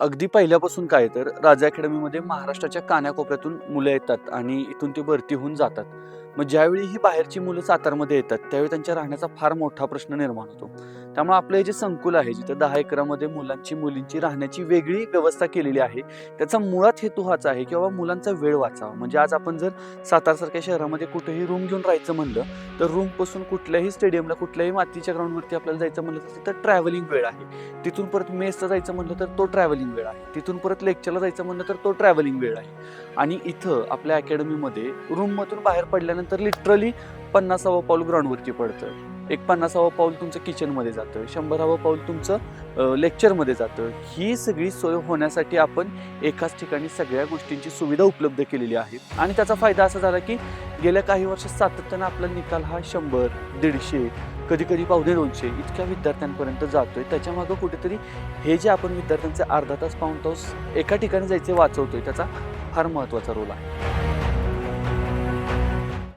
अगदी पहिल्यापासून काय तर राजा अकॅडमीमध्ये महाराष्ट्राच्या कानाकोपऱ्यातून मुलं येतात आणि इथून ते भरती होऊन जातात. मग ज्यावेळी ही बाहेरची मुलं सातारमध्ये येतात, त्यावेळी त्यांच्या राहण्याचा फार मोठा प्रश्न निर्माण होतो. त्यामुळे आपलं हे जे संकुल आहे, जिथं 10 एकरामध्ये मुलांची, मुलींची राहण्याची वेगळी व्यवस्था केलेली आहे. त्याचा मुळात हेतू हाच आहे, की बाबा मुलांचा वेळ वाचावा. म्हणजे आज आपण जर सातारसारख्या शहरामध्ये कुठेही रूम घेऊन राहायचं म्हणलं, तर रूमपासून कुठल्याही स्टेडियमला, कुठल्याही मातीच्या ग्राउंडवरती आपल्याला जायचं म्हणलं, तर तिथं ट्रॅव्हलिंग वेळ आहे. तिथून परत मेसला जायचं म्हणलं तर तो ट्रॅव्हलिंग वेळ आहे. तिथून परत लेक्चरला जायचं म्हणलं तर तो ट्रॅव्हलिंग वेळ आहे. आणि इथं आपल्या अकॅडमीमध्ये रूममधून बाहेर पडल्यानंतर लिटरली 50वा पाऊल ग्राउंडवरती पडतं. एक 50वा पाऊल तुमचं किचनमध्ये जातं. 100वा पाऊल तुमचं लेक्चरमध्ये जातं. ही सगळी सोय होण्यासाठी आपण एकाच ठिकाणी सगळ्या गोष्टींची सुविधा उपलब्ध केलेली आहे. आणि त्याचा फायदा असा झाला की गेल्या काही वर्षात सातत्यानं आपला निकाल हा 100, 150, कधी-कधी 150-200 इतक्या विद्यार्थ्यांपर्यंत जातोय. त्याच्यामागं कुठेतरी हे जे आपण विद्यार्थ्यांचे अर्धा तास, पाऊण तास एका ठिकाणी जायचे वाचवतोय, त्याचा फार महत्त्वाचा रोल आहे.